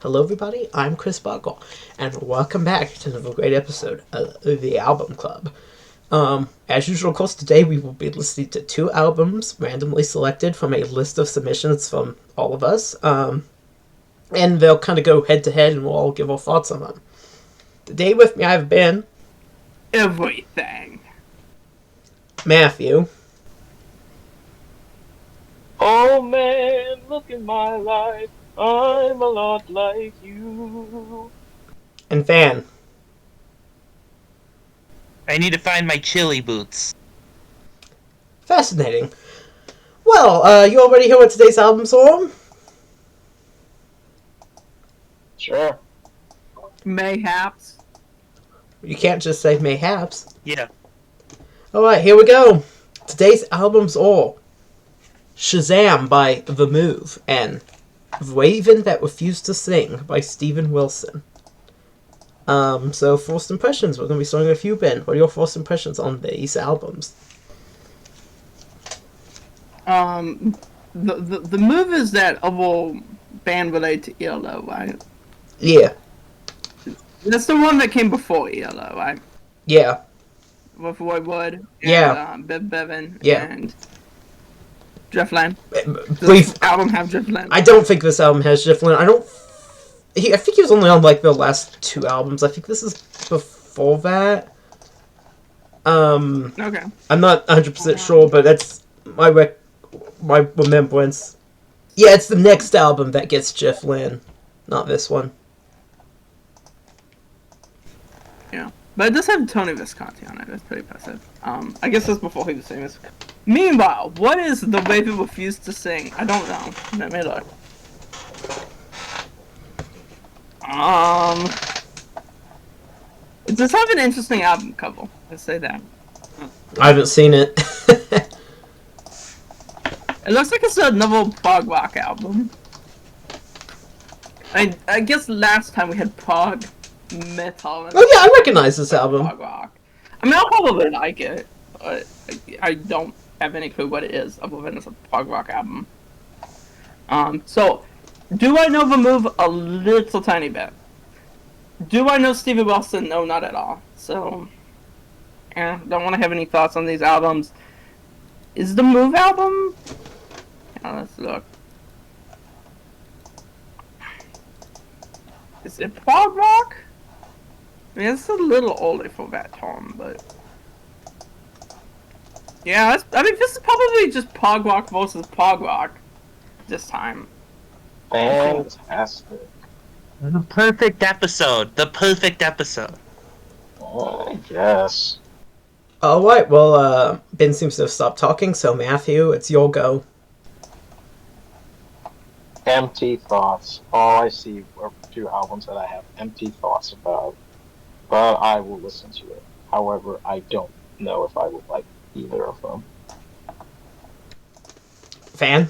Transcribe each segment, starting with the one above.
Hello everybody, I'm Chris Bottger, and welcome back to another great episode of the Album Club. As usual, of course, today we will be listening to two albums randomly selected from a list of submissions from all of us, and they'll kind of go head to head and we'll all give our thoughts on them. Today with me I have Ben. Everything. Matthew. Oh man, look at my life. I'm a lot like you. And Van. I need to find my chili boots. Fascinating. Well, you already hear what today's album's on? Sure. Mayhaps. You can't just say mayhaps. Yeah. Alright, here we go. Today's album's all Shazam by The Move and Raven That Refused to Sing by Steven Wilson. So first impressions, we're going to be starting with you, Ben. What are your first impressions on these albums? The move is that other band related to ELO, right? Yeah. That's the one that came before ELO, right? Yeah. With Roy Wood and Yeah. Bev Bevan Yeah. and Jeff Lynne. Does Brief. this album have Jeff Lynne? I don't think this album has Jeff Lynne. I think he was only on like the last two albums. I think this is before that. Okay. I'm not 100% sure, but that's my remembrance. Yeah, it's the next album that gets Jeff Lynne, not this one. Yeah. But it does have Tony Visconti on it. That's pretty impressive. I guess that's before he was famous. Meanwhile, what is The Raven Refused to Sing? I don't know. Let me look. It does have an interesting album cover. Let's say that. I haven't seen it. It looks like it's another prog rock album. I guess last time we had prog metal. Oh yeah, I recognize this album. Prog rock. I mean, I'll probably like it, but I don't have any clue what it is other than it's a prog rock album. So, do I know The Move a little tiny bit? Do I know Steven Wilson? No, not at all. So, don't want to have any thoughts on these albums. Is the Move album? Let's look. Is it prog rock? I mean, it's a little older for that term, but yeah, I mean, this is probably just prog rock versus prog rock this time. Fantastic. The perfect episode. The perfect episode. I guess. Alright, well, Ben seems to have stopped talking, so Matthew, it's your go. Empty thoughts. All I see are two albums that I have empty thoughts about. But I will listen to it. However, I don't know if I would like either of them. Fan?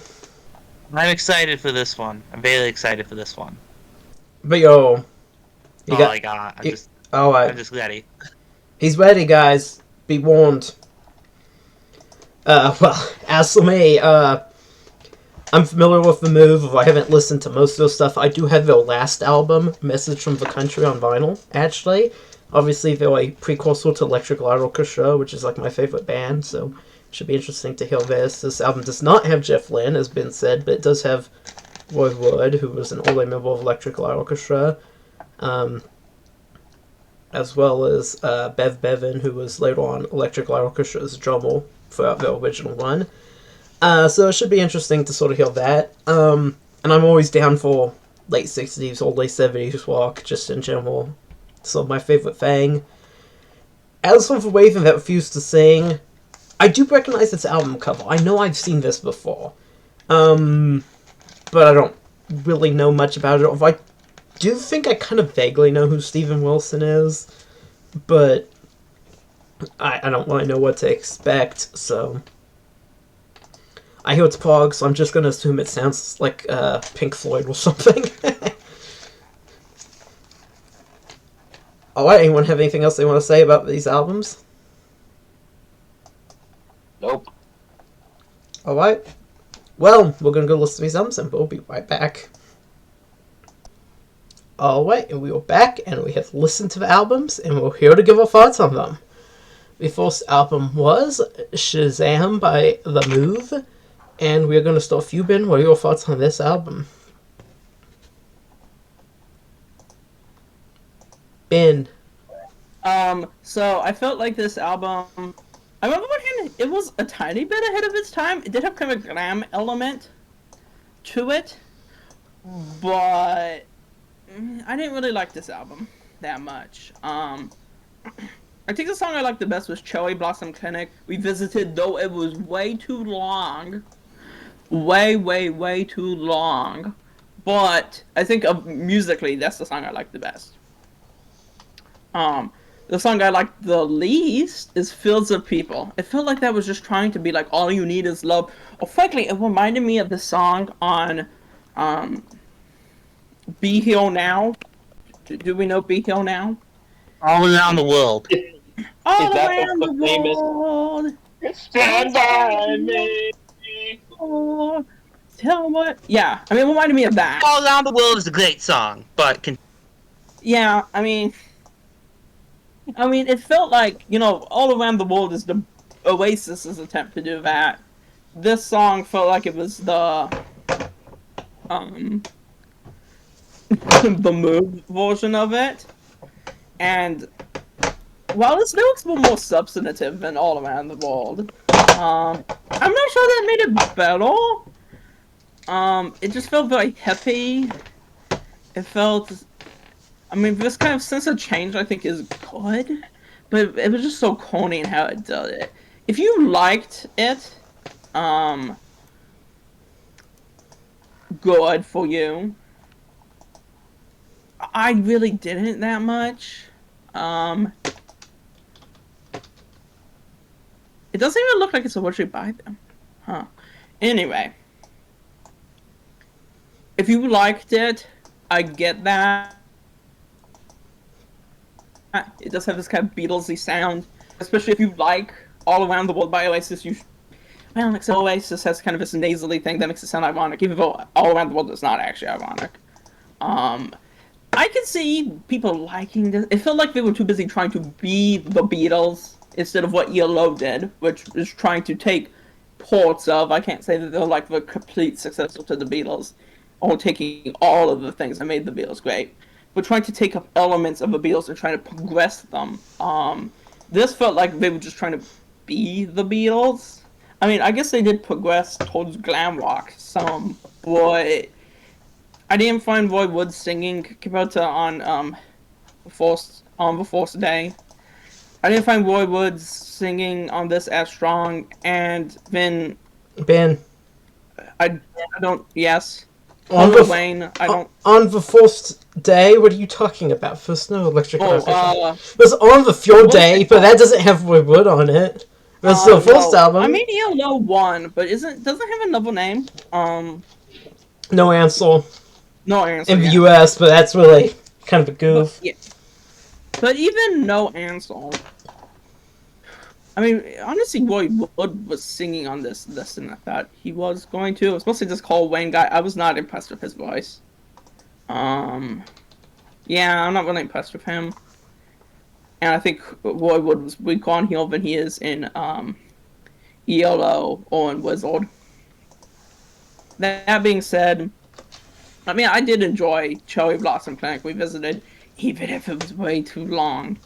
I'm excited for this one. I'm very excited for this one. But yo... My god. Alright. I'm just ready. He's ready, guys. Be warned. Well, as for me, I'm familiar with The Move. I haven't listened to most of their stuff. I do have their last album, Message from the Country, on vinyl, actually. Obviously, they're a precursor to Electric Light Orchestra, which is like my favorite band, so it should be interesting to hear this. This album does not have Jeff Lynne, as Ben said, but it does have Roy Wood, who was an early member of Electric Light Orchestra, as well as Bev Bevan, who was later on Electric Light Orchestra's drummer throughout the original run. So it should be interesting to sort of hear that. And I'm always down for late 60s or late 70s rock, just in general. So my favorite thing. As for The Raven That Refused to Sing, I do recognize its album cover. I know I've seen this before. But I don't really know much about it. I do think I kind of vaguely know who Steven Wilson is, but I don't really know what to expect, so... I hear it's prog, so I'm just gonna assume it sounds like Pink Floyd or something. Alright, anyone have anything else they want to say about these albums? Nope. Alright. Well, we're gonna go listen to these albums and we'll be right back. Alright, and we are back, and we have listened to the albums, and we're here to give our thoughts on them. The first album was Shazam by The Move, and we're going to start with you, Ben. What are your thoughts on this album? Ben. So I felt like this album, I remember when it was a tiny bit ahead of its time. It did have kind of a glam element to it, but I didn't really like this album that much. I think the song I liked the best was Cherry Blossom Clinic. We visited, though it was way too long. Way too long. But I think musically, that's the song I liked the best. The song I liked the least is Fields of People. It felt like that was just trying to be like, all you need is love. Or frankly, it reminded me of the song on Be Here Now. Do we know Be Here Now? All around the world. All that around the the famous- world. Stand by me. Oh, tell what? Yeah, I mean, it reminded me of that. All around the world is a great song, but Yeah, I mean, it felt like, All Around the World is the Oasis's attempt to do that. This song felt like it was the the Move version of it. And while its lyrics were more substantive than All Around the World, I'm not sure that made it better. It just felt very hippie. It felt, this kind of sense of change I think is good, but it was just so corny in how it did it. If you liked it, good for you. I really didn't that much. It doesn't even look like it's originally by them. Huh. Anyway. If you liked it, I get that. It does have this kind of Beatlesy sound. Especially if you like All Around the World by Oasis, except Oasis has kind of this nasally thing that makes it sound ironic, even though All Around the World is not actually ironic. I can see people liking this. It felt like they were too busy trying to be the Beatles instead of what ELO did, which is trying to take parts of. I can't say that they're like the complete successor to the Beatles, or taking all of the things that made the Beatles great, but trying to take up elements of the Beatles and trying to progress them. This felt like they were just trying to be the Beatles. I mean, I guess they did progress towards glam rock some, but I didn't find Roy Wood singing compared to on the Force Day. I didn't find Roy Wood singing on this as strong, and then Ben. I don't. Yes. On Wayne, I don't. On the first day, what are you talking about? First, no electric. It was on the third day, but that doesn't have Roy Wood on it. That's the first album. I mean, ELO won, but doesn't it have another name? No answer. No answer. In the US, but that's really kind of a goof. But even no answer. I mean, honestly, Roy Wood was singing on this than I thought he was going to. It was mostly just called Wayne guy. I was not impressed with his voice. Yeah, I'm not really impressed with him. And I think Roy Wood was weak on heel than he is in ELO or in Wizard. That being said, I mean, I did enjoy Cherry Blossom Clinic we visited, even if it was way too long.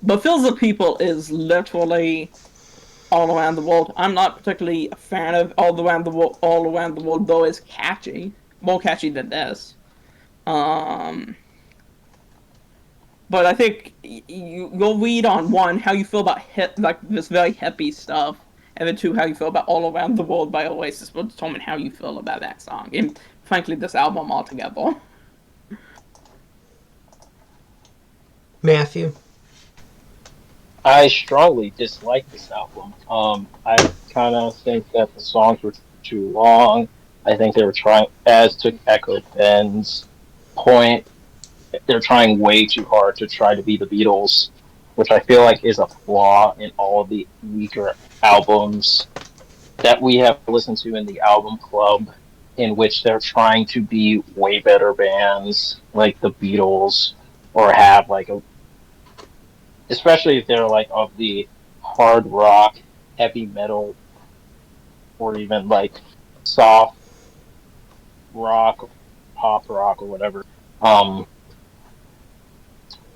But Fields of People is literally All Around the World. I'm not particularly a fan of All Around the World, though it's catchy. More catchy than this. But I think you'll read on one, how you feel about this very hippie stuff, and then two, how you feel about All Around the World by Oasis will determine how you feel about that song. And frankly, this album altogether. Matthew. I strongly dislike this album. I kind of think that the songs were too long. I think they were trying, as to echo Ben's point, they're trying way too hard to try to be the Beatles, which I feel like is a flaw in all of the weaker albums that we have listened to in the album club. in which they're trying to be way better bands like the Beatles, or have like a, especially if they're like of the hard rock, heavy metal, or even like soft rock, pop rock, or whatever. Um,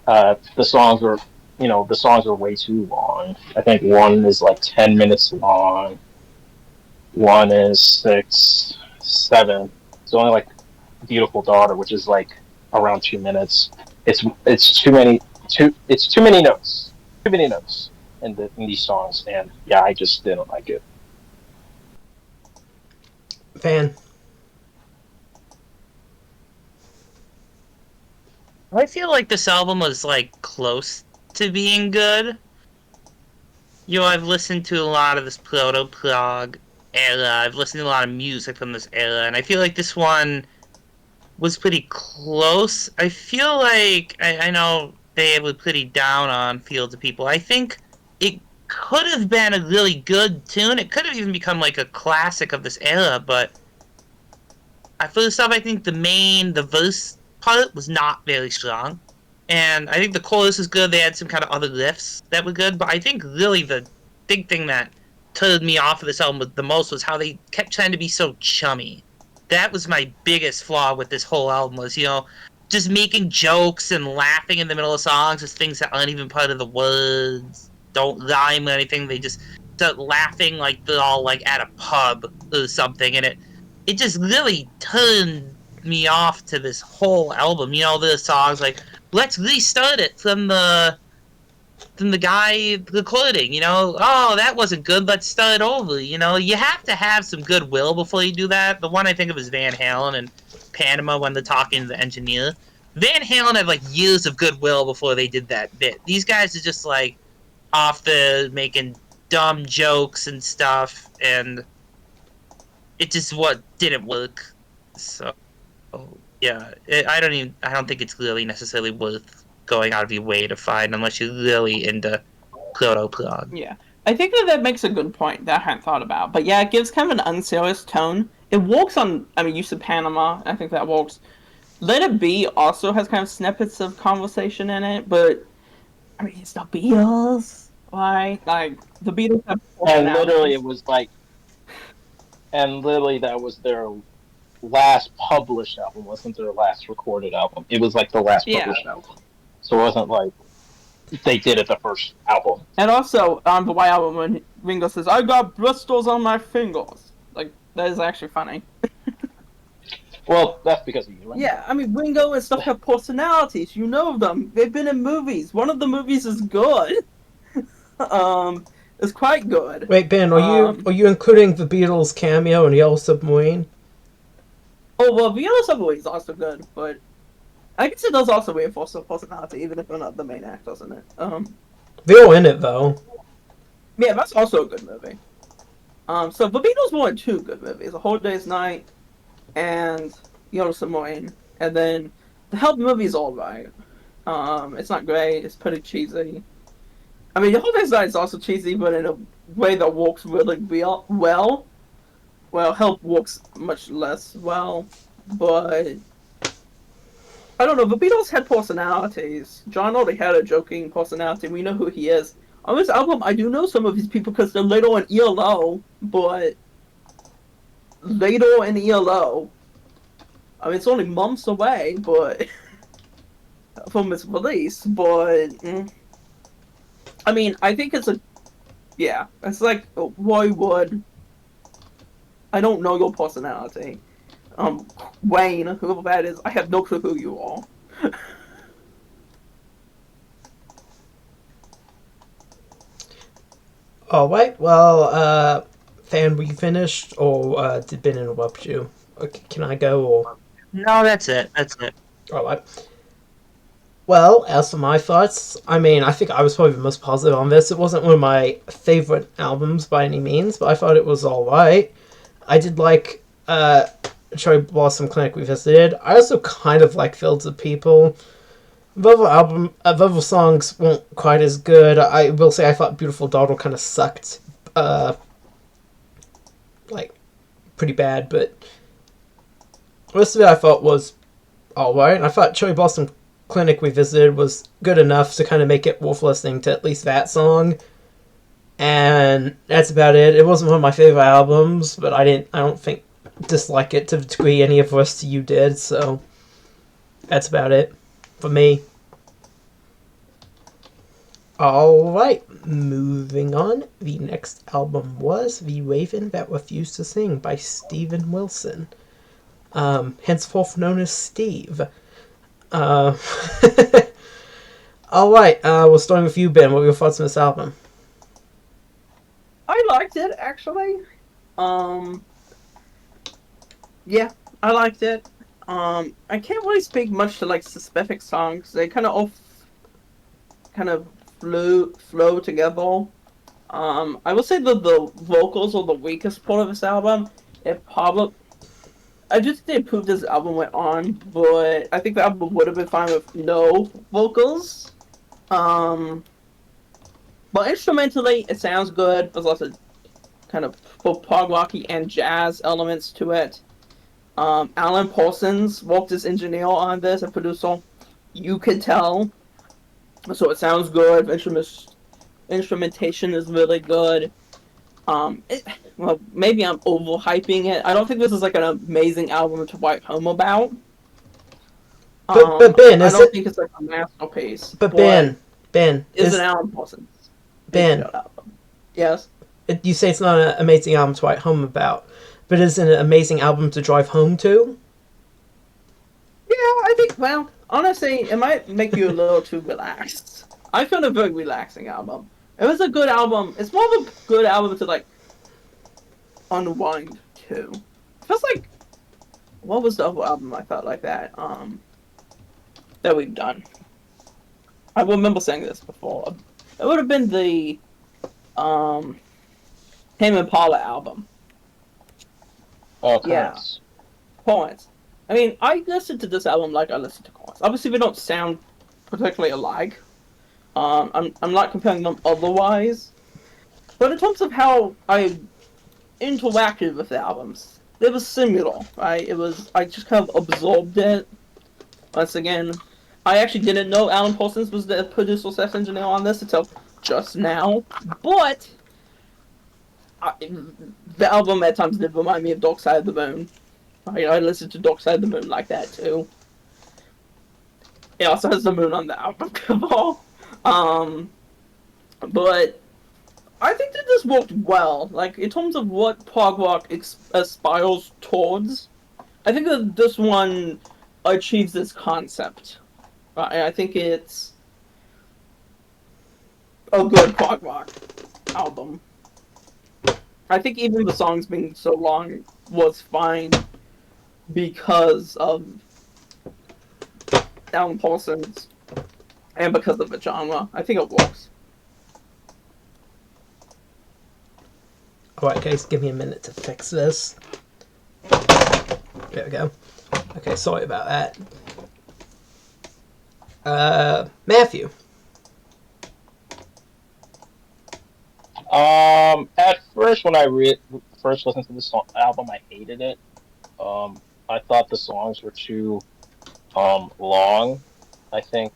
the songs were, the songs were way too long. I think one is like 10 minutes long. One is 6, 7. It's only like "Beautiful Daughter," which is like around 2 minutes. It's too many it's too many notes. Too many notes in these songs, and yeah, I just didn't like it. Fan. I feel like this album was like close to being good. I've listened to a lot of this proto-prog era. I've listened to a lot of music from this era, and I feel like this one was pretty close. I feel like I know they were pretty down on Fields of People. I think it could have been a really good tune. It could have even become like a classic of this era, but first off, I think the verse part was not very strong. And I think the chorus is good. They had some kind of other lifts that were good. But I think really the big thing that turned me off of this album the most was how they kept trying to be so chummy. That was my biggest flaw with this whole album was, just making jokes and laughing in the middle of songs with things that aren't even part of the words, don't rhyme or anything. They just start laughing like they're all like at a pub or something. And it just really turned me off to this whole album. The songs like "Let's Restart It" from the guy recording. Oh, that wasn't good. Let's start over. You have to have some goodwill before you do that. The one I think of is Van Halen and Panama when they're talking to the engineer. Van Halen had like years of goodwill before they did that bit. These guys are just like off the making dumb jokes and stuff, and it just didn't work. So yeah, I don't think it's really necessarily worth going out of your way to find unless you're really into proto-prog. Yeah, I think that makes a good point that I hadn't thought about. But yeah, it gives kind of an unserious tone. It walks on, you said Panama, I think that walks. Let It Be also has kind of snippets of conversation in it, but it's the Beatles, right? Like the Beatles have. And literally, it was like, and literally that was their last published album, wasn't their last recorded album. It was like the last published album. So it wasn't like they did it the first album. And also on the White Album when Ringo says, "I got bristles on my fingers." Like that is actually funny. Well, that's because of you. Yeah, Ringo and stuff have personalities. You know them. They've been in movies. One of the movies is good. It's quite good. Wait, Ben, are you including the Beatles cameo in Yellow Submarine? Oh, well, the Yellow Submarine is also good, but I guess it does also reinforce their personality, even if they're not the main actors in it. They're all in it, though. Yeah, that's also a good movie. So the Beatles were in 2 good movies: A Hard Day's Night and Yellow Submarine. And then the Help movie is alright. It's not great. It's pretty cheesy. The Hard Day's Night is also cheesy, but in a way that works really well. Well, Help works much less well, but I don't know. The Beatles had personalities. John already had a joking personality. We know who he is. On this album, I do know some of these people because they're later on ELO, but later in ELO, it's only months away, but from its release. But I think it's it's like why would. I don't know your personality. Wayne, whoever that is, I have no clue who you are. Alright, well, Fan, were you finished, or did Ben interrupt you? Can I go, or...? No, that's it. Alright. Well, as for my thoughts, I think I was probably the most positive on this. It wasn't one of my favorite albums by any means, but I thought it was alright. I did like Cherry Blossom Clinic we visited. I also kind of like Fields of People. The other songs weren't quite as good. I will say I thought Beautiful Daughter kind of sucked. Pretty bad, but Most of it I thought was alright. I thought Cherry Blossom Clinic we visited was good enough to kind of make it worth listening to at least that song. And that's about it. It wasn't one of my favorite albums, but I don't think dislike it to the degree any of the rest of you did, so that's about it for me. Alright, moving on. The next album was The Raven That Refused to Sing by Steven Wilson, henceforth known as Steve. Alright, we'll start with you, Ben. What were your thoughts on this album? I liked it, actually. Yeah, I liked it. I can't really speak much to like specific songs. They kind of all flow together. I will say that the vocals are the weakest part of this album. It probably I just did prove this album went on, but I think the album would have been fine with no vocals. But instrumentally, it sounds good. There's lots of kind of both prog rocky and jazz elements to it. Alan Parsons worked as engineer on this and producer. You could tell. So it sounds good. Instrumentation is really good. Well, maybe I'm overhyping it. I don't think this is like an amazing album to write home about. But Ben, I don't think it's like a masterpiece. But Ben, is an Alan Parsons Ben. album. Yes. You say it's not an amazing album to write home about, but is it an amazing album to drive home to? Yeah, I think. Well, honestly, it might make you a little too relaxed. I found it a very relaxing album. It was a good album. It's more of a good album to like unwind to. It feels like what was the other album I felt like that? That we've done. I remember saying this before. It would have been the Tame Impala album. Oh, yeah. Points. I mean, I listened to this album like I listened to Coins. Obviously, they don't sound particularly alike. I'm not comparing them otherwise. But in terms of how I interacted with the albums, it was similar, right? I just kind of absorbed it. Once again, I actually didn't know Alan Parsons was the producer / engineer on this until just now. But the album at times did remind me of Dark Side of the Moon. I listened to Dark Side of the Moon like that too. It also has the moon on the album cover. But I think that this worked well. Like, in terms of what prog rock aspires towards, I think that this one achieves this concept. I think it's a good prog rock album. I think even the songs being so long was fine because of Alan Parsons and because of the genre. I think it works. Alright guys, give me a minute to fix this. There we go. Okay, sorry about that. Matthew. At first, when I first listened to this album, I hated it. I thought the songs were too long. I think,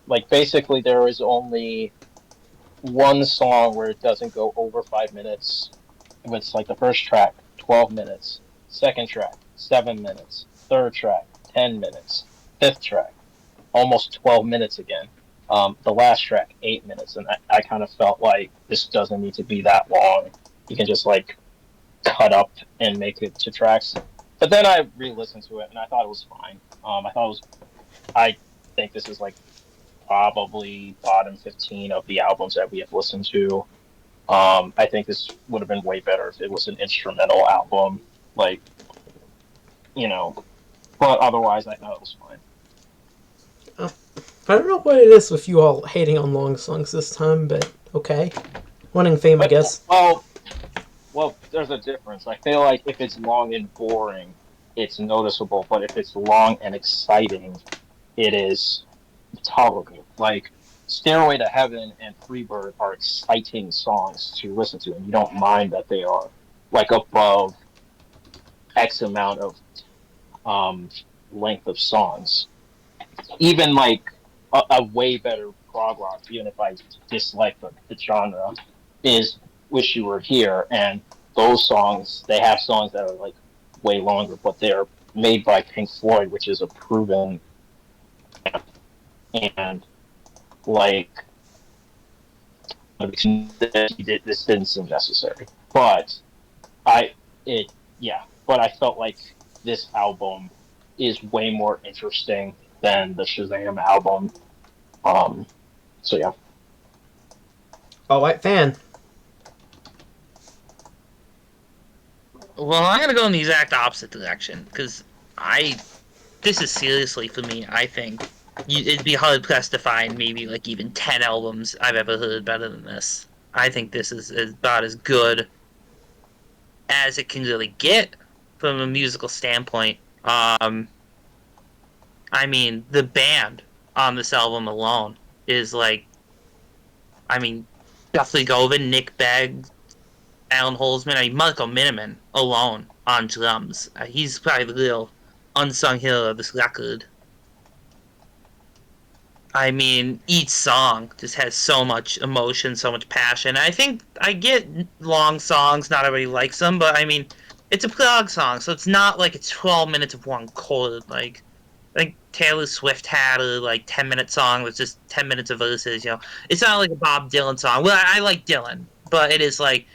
like basically there is only one song where it doesn't go over 5 minutes. It's like the first track, 12 minutes. Second track, 7 minutes. Third track, 10 minutes. Fifth track, almost 12 minutes again. The last track, 8 minutes. And I kind of felt like this doesn't need to be that long. You can just like cut up and make it to tracks. But then I re-listened to it and I thought it was fine. I think this is like probably bottom 15 of the albums that we have listened to. I think this would have been way better if it was an instrumental album, like, but otherwise I thought it was fine. I don't know what it is with you all hating on long songs this time, but okay. Winning fame, I guess. Well, there's a difference. I feel like if it's long and boring, it's noticeable, but if it's long and exciting, it is tolerable. Like, Stairway to Heaven and Freebird are exciting songs to listen to, and you don't mind that they are, like, above X amount of length of songs. Even like a way better prog rock, even if I dislike the genre, is "Wish You Were Here," and those songs they have songs that are like way longer, but they're made by Pink Floyd, which is a proven and like this didn't seem necessary. But I it yeah, but I felt like this album is way more interesting than the Shazam album. Um, so yeah. All right, fan. Well, I'm gonna go in the exact opposite direction because this is seriously for me. I think it'd be hard pressed to find maybe like even 10 albums I've ever heard better than this. I think this is about as good as it can really get from a musical standpoint. I mean, the band on this album alone is like, I mean, Guthrie Govan, Nick Begg, Alan Holzman, I mean, Marco Miniman alone on drums. He's probably the real unsung hero of this record. I mean, each song just has so much emotion, so much passion. I think I get long songs, not everybody likes them, but I mean, it's a prog song, so it's not like it's 12 minutes of one chord. Like, I think Taylor Swift had a like 10-minute song with just 10 minutes of verses. It's not like a Bob Dylan song. Well, I like Dylan, but it is like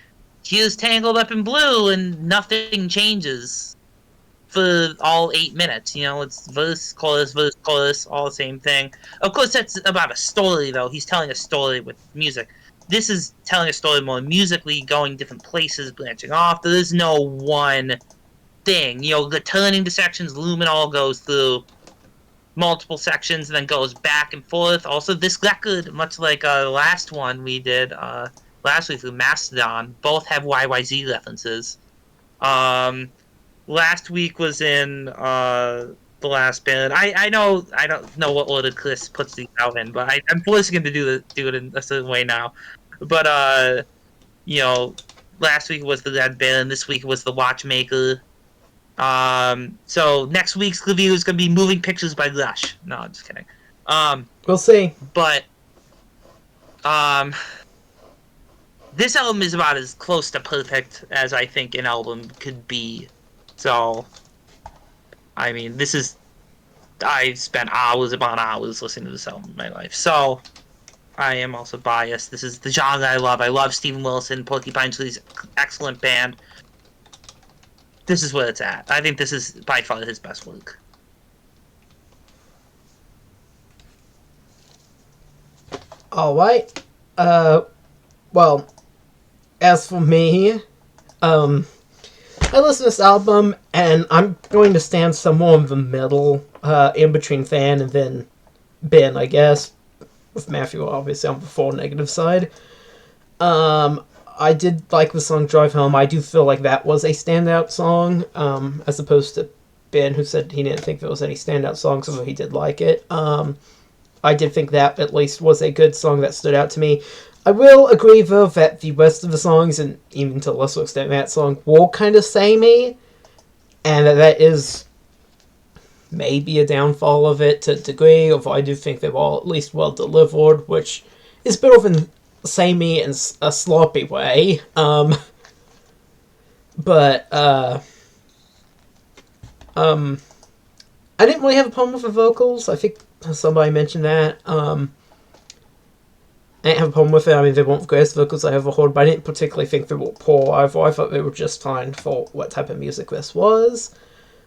he is tangled up in blue and nothing changes for all 8 minutes. It's verse, chorus, all the same thing. Of course, that's about a story, though. He's telling a story with music. This is telling a story more musically, going different places, branching off. There is no one thing. The turning the sections, Lumen all goes through multiple sections and then goes back and forth. Also, this record, much like the last one we did last week through Mastodon, both have YYZ references. Last week was in the last band. I know I don't know what order Chris puts these out in, but I'm forcing him to do it in a certain way now. But last week was the Red Band, this week was the Watchmaker. So next week's review is going to be Moving Pictures by Rush. No, I'm just kidding. We'll see. But this album is about as close to perfect as I think an album could be. So, I mean, I've spent hours upon hours listening to this album in my life. So, I am also biased. This is the genre I love. I love Steven Wilson, Porcupine Tree's excellent band. This is where it's at. I think this is by far his best work. All right. Well, as for me, I listened to this album, and I'm going to stand somewhere in the middle, in between Fan and then Ben, I guess. With Matthew, obviously, on the full negative side. I did like the song Drive Home. I do feel like that was a standout song, as opposed to Ben, who said he didn't think there was any standout songs, although he did like it. I did think that, at least, was a good song that stood out to me. I will agree, though, that the rest of the songs, and even to a lesser extent that song, were kind of samey, and that is maybe a downfall of it to a degree, although I do think they were all at least well delivered, which is better than samey in a sloppy way. But I didn't really have a problem with the vocals. I think somebody mentioned that. I didn't have a problem with it. I mean, they weren't the greatest vocals I ever heard, but I didn't particularly think they were poor either. I thought they were just fine for what type of music this was.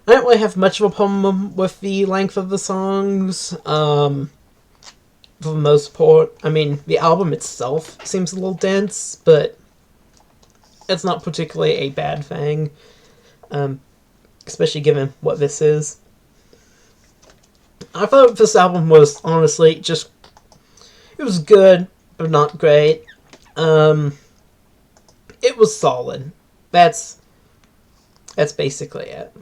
I don't really have much of a problem with the length of the songs, for the most part. I mean, the album itself seems a little dense, but it's not particularly a bad thing, especially given what this is. I thought this album was, honestly, just... It was good, but not great. It was solid. That's basically it.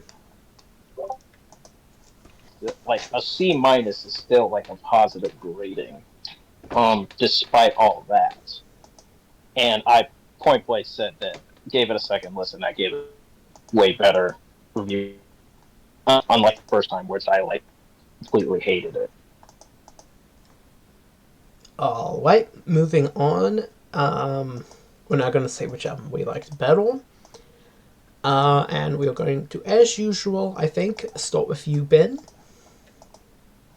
Like a C minus is still like a positive grading, despite all that. And I point blank said that gave it a second listen. I gave it way better. review. Unlike the first time, which I like completely hated it. Alright, moving on. We're not going to say which album we liked better. And we're going to, as usual, I think, start with you, Ben.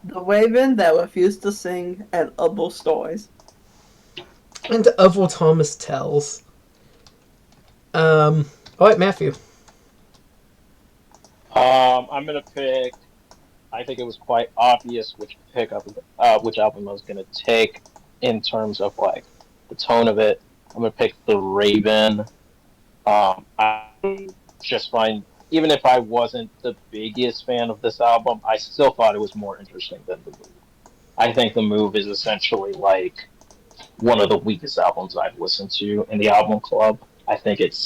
The Raven That Refused to Sing and Other Stories. And Other Thomas Tells. Alright, Matthew. I'm gonna pick. I think it was quite obvious which album I was gonna take in terms of like the tone of it. I'm gonna pick The Raven. I just find, even if I wasn't the biggest fan of this album, I still thought it was more interesting than The Move. I think The Move is essentially like one of the weakest albums I've listened to in the album club. I think it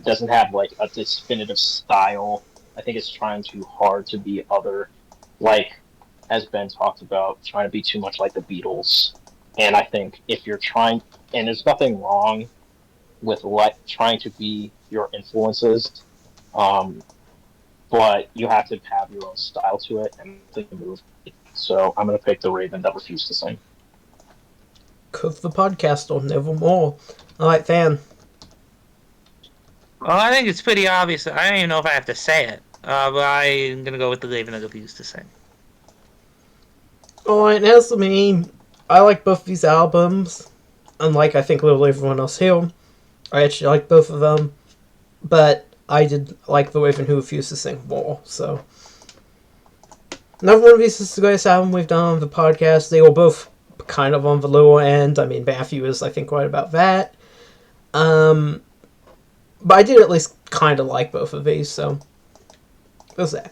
doesn't have like a definitive style. I think it's trying too hard to be other, like, as Ben talked about, trying to be too much like the Beatles. And I think if you're trying, and there's nothing wrong with like trying to be your influences, but you have to have your own style to it and the move. So I'm gonna pick The Raven That Refused to Sing. Cook the podcast on Nevermore. Alright, Fan. Well, I think it's pretty obvious. I don't even know if I have to say it, but I'm gonna go with The Raven That Refused to Sing. Alright, as for me, I like both these albums. Unlike, I think, literally everyone else here. I actually like both of them. But I did like The Raven Who Refused to Sing more, so. Another one of these is the greatest album we've done on the podcast. They were both kind of on the lower end. I mean, Matthew is, I think, right about that. But I did at least kind of like both of these, so. There's that.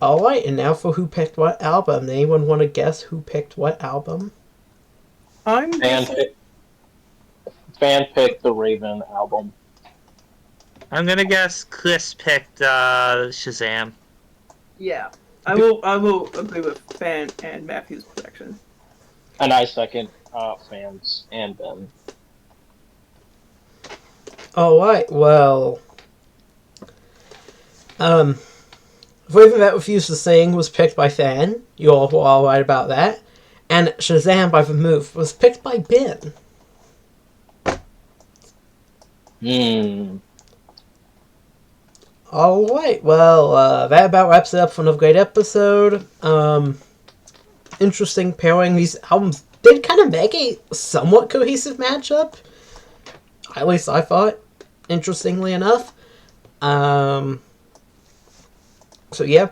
Alright, and now for Who Picked What Album. Anyone want to guess who picked what album? Fan picked The Raven album. I'm gonna guess Chris picked Shazam. Yeah, I will agree with Fan and Matthew's prediction. And I second Fans and Ben. Alright, well. Raven That Refused to Sing was picked by Fan. You all were all right about that. And Shazam by The Move was picked by Ben. Alright, well, that about wraps it up for another great episode. Interesting pairing. These albums did kind of make a somewhat cohesive matchup. At least I thought, interestingly enough. So yeah.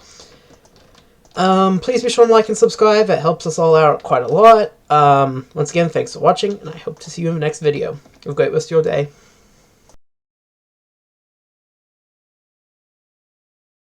Please be sure to like and subscribe. It helps us all out quite a lot. Once again, thanks for watching, and I hope to see you in the next video. Have a great rest of your day.